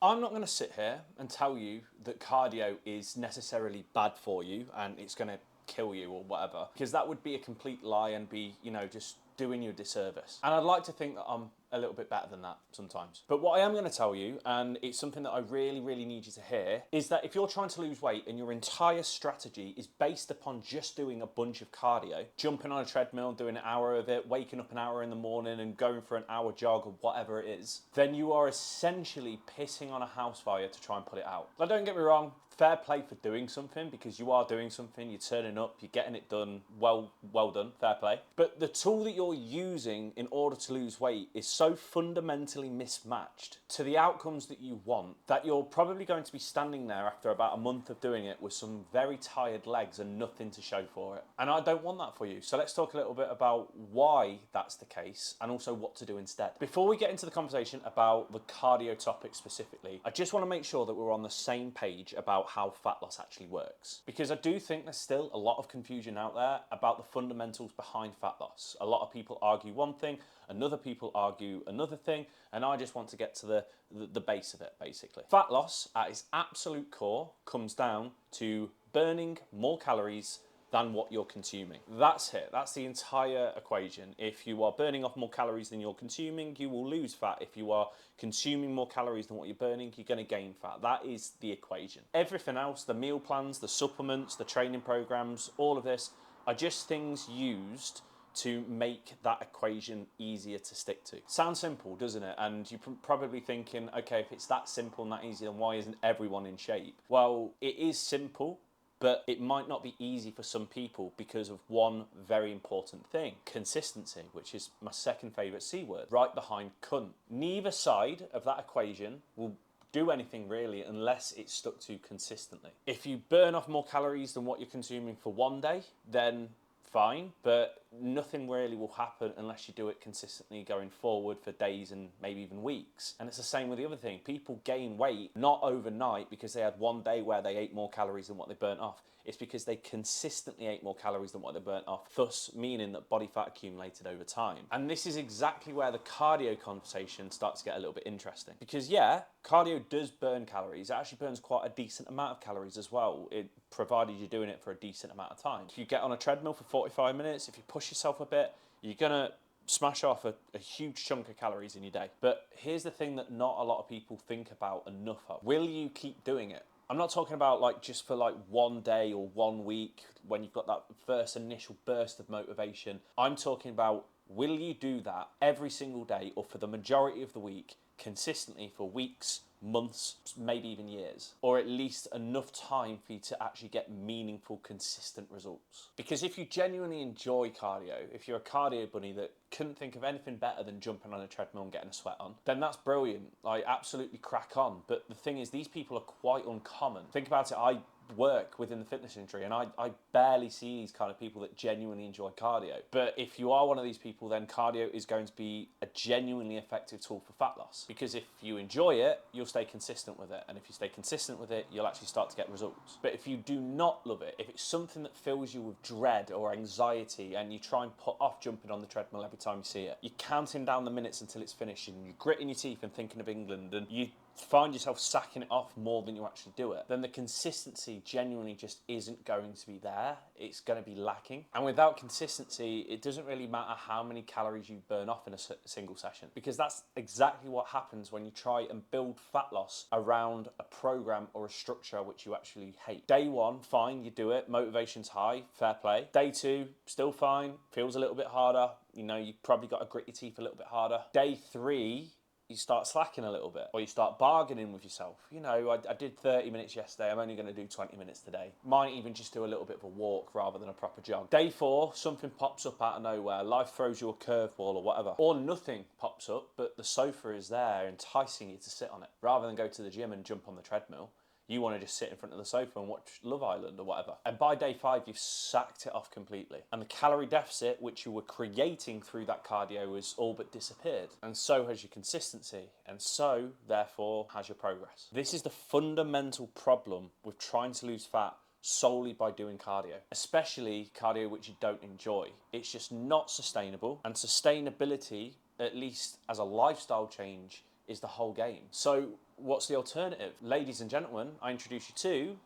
I'm not going to sit here and tell you that cardio is necessarily bad for you and it's going to kill you or whatever, because that would be a complete lie and be, just doing you a disservice. And I'd like to think that I'm a little bit better than that sometimes. But what I am going to tell you, and it's something that I really, really need you to hear, is that if you're trying to lose weight and your entire strategy is based upon just doing a bunch of cardio, jumping on a treadmill, doing an hour of it, waking up an hour in the morning and going for an hour jog or whatever it is, then you are essentially pissing on a house fire to try and put it out. Now, don't get me wrong, fair play for doing something, because you are doing something, you're turning up, you're getting it done, well done, fair play. But the tool that you're using in order to lose weight is so fundamentally mismatched to the outcomes that you want that you're probably going to be standing there after about a month of doing it with some very tired legs and nothing to show for it. And I don't want that for you. So let's talk a little bit about why that's the case and also what to do instead. Before we get into the conversation about the cardio topic specifically, I just want to make sure that we're on the same page about how fat loss actually works. Because I do think there's still a lot of confusion out there about the fundamentals behind fat loss. A lot of people argue one thing, another people argue another thing, and I just want to get to the base of it, basically. Fat loss, at its absolute core, comes down to burning more calories than what you're consuming. That's it. That's the entire equation. If you are burning off more calories than you're consuming, you will lose fat. If you are consuming more calories than what you're burning, you're going to gain fat. That is the equation. Everything else, the meal plans, the supplements, the training programs, all of this are just things used to make that equation easier to stick to. Sounds simple, doesn't it? And you're probably thinking, okay, if it's that simple and that easy, then why isn't everyone in shape? Well, it is simple, but it might not be easy for some people because of one very important thing: consistency, which is my second favourite C word, right behind cunt. Neither side of that equation will do anything really unless it's stuck to consistently. If you burn off more calories than what you're consuming for one day, then fine, but nothing really will happen unless you do it consistently going forward for days and maybe even weeks. And it's the same with the other thing. People gain weight not overnight because they had one day where they ate more calories than what they burnt off. It's because they consistently ate more calories than what they burnt off, thus meaning that body fat accumulated over time. And this is exactly where the cardio conversation starts to get a little bit interesting. Because yeah, cardio does burn calories. It actually burns quite a decent amount of calories as well, provided you're doing it for a decent amount of time. If you get on a treadmill for 45 minutes, if you push yourself a bit, you're gonna smash off a huge chunk of calories in your day. But here's the thing that not a lot of people think about enough of. Will you keep doing it? I'm not talking about just for one day or 1 week when you've got that first initial burst of motivation. I'm talking about, will you do that every single day or for the majority of the week consistently for weeks, months, maybe even years, or at least enough time for you to actually get meaningful, consistent results? Because if you genuinely enjoy cardio, if you're a cardio bunny that couldn't think of anything better than jumping on a treadmill and getting a sweat on, then that's brilliant. Absolutely crack on. But the thing is, these people are quite uncommon. Think about it. I work within the fitness industry and I barely see these kind of people that genuinely enjoy cardio. But if you are one of these people, then cardio is going to be a genuinely effective tool for fat loss, because if you enjoy it, you'll stay consistent with it, and if you stay consistent with it, you'll actually start to get results. But if you do not love it, if it's something that fills you with dread or anxiety and you try and put off jumping on the treadmill every time you see it, you're counting down the minutes until it's finished and you're gritting your teeth and thinking of England, and you find yourself sacking it off more than you actually do it, then the consistency genuinely just isn't going to be there. It's going to be lacking. And without consistency, it doesn't really matter how many calories you burn off in a single session, because that's exactly what happens when you try and build fat loss around a program or a structure which you actually hate. Day one, fine, you do it, motivation's high, fair play. Day two, still fine, feels a little bit harder, you probably got to grit your teeth a little bit harder. Day three, you start slacking a little bit, or you start bargaining with yourself. I did 30 minutes yesterday, I'm only going to do 20 minutes today. Might even just do a little bit of a walk rather than a proper jog. Day four, something pops up out of nowhere. Life throws you a curveball or whatever. Or nothing pops up, but the sofa is there enticing you to sit on it. Rather than go to the gym and jump on the treadmill, you want to just sit in front of the sofa and watch Love Island or whatever. And by day five, you've sacked it off completely. And the calorie deficit, which you were creating through that cardio, has all but disappeared. And so has your consistency. And so, therefore, has your progress. This is the fundamental problem with trying to lose fat solely by doing cardio, especially cardio which you don't enjoy. It's just not sustainable. And sustainability, at least as a lifestyle change, is the whole game. So what's the alternative? Ladies and gentlemen, I introduce you to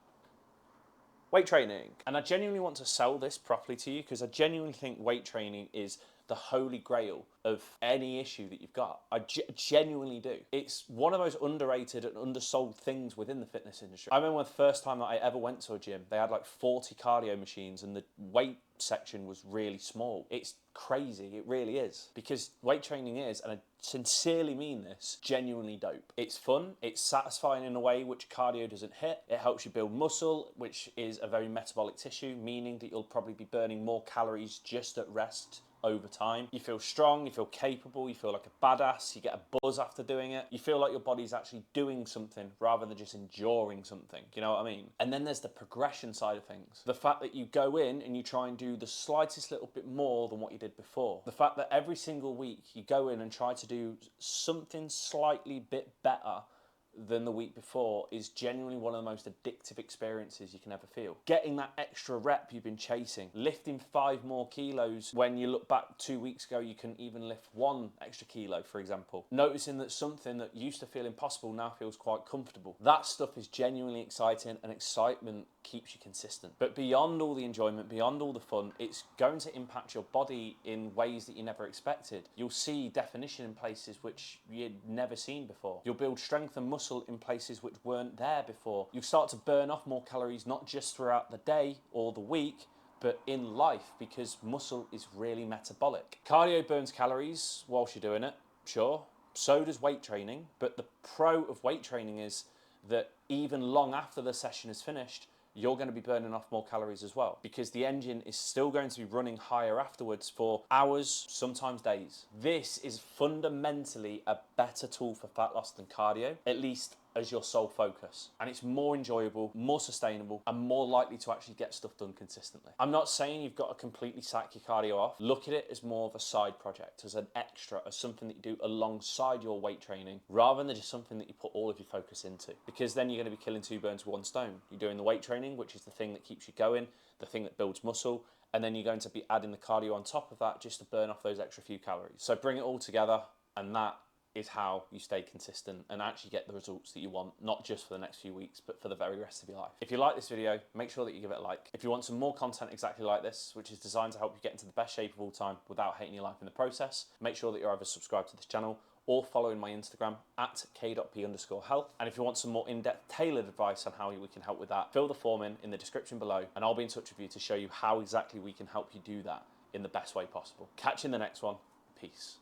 weight training. And I genuinely want to sell this properly to you because I genuinely think weight training is the holy grail of any issue that you've got. I genuinely do. It's one of the most underrated and undersold things within the fitness industry. I remember the first time that I ever went to a gym, they had like 40 cardio machines and the weight section was really small. It's crazy, it really is. Because weight training is, and I sincerely mean this, genuinely dope. It's fun, it's satisfying in a way which cardio doesn't hit. It helps you build muscle, which is a very metabolic tissue, meaning that you'll probably be burning more calories just at rest over time. You feel strong, you feel capable, you feel like a badass, you get a buzz after doing it. You feel like your body's actually doing something rather than just enduring something. You know what I mean? And then there's the progression side of things. The fact that you go in and you try and do the slightest little bit more than what you did before. The fact that every single week you go in and try to do something slightly bit better than the week before is genuinely one of the most addictive experiences you can ever feel. Getting that extra rep you've been chasing, lifting 5 more kilos when you look back 2 weeks ago you couldn't even lift 1 extra kilo, for example. Noticing that something that used to feel impossible now feels quite comfortable. That stuff is genuinely exciting, and excitement keeps you consistent. But beyond all the enjoyment, beyond all the fun, it's going to impact your body in ways that you never expected. You'll see definition in places which you'd never seen before. You'll build strength and muscle in places which weren't there before. You start to burn off more calories, not just throughout the day or the week, but in life, because muscle is really metabolic. Cardio burns calories whilst you're doing it, sure. So does weight training, but the pro of weight training is that even long after the session is finished, you're going to be burning off more calories as well, because the engine is still going to be running higher afterwards for hours, sometimes days. This is fundamentally a better tool for fat loss than cardio, at least as your sole focus. And it's more enjoyable, more sustainable, and more likely to actually get stuff done consistently. I'm not saying you've got to completely sack your cardio off. Look at it as more of a side project, as an extra, as something that you do alongside your weight training, rather than just something that you put all of your focus into. Because then you're going to be killing 2 birds with 1 stone. You're doing the weight training, which is the thing that keeps you going, the thing that builds muscle, and then you're going to be adding the cardio on top of that just to burn off those extra few calories. So bring it all together, and that is how you stay consistent and actually get the results that you want, not just for the next few weeks, but for the very rest of your life. If you like this video, make sure that you give it a like. If you want some more content exactly like this, which is designed to help you get into the best shape of all time without hating your life in the process, make sure that you're either subscribed to this channel or following my Instagram at k.p_health. And if you want some more in-depth tailored advice on how we can help with that, fill the form in the description below, and I'll be in touch with you to show you how exactly we can help you do that in the best way possible. Catch you in the next one. Peace.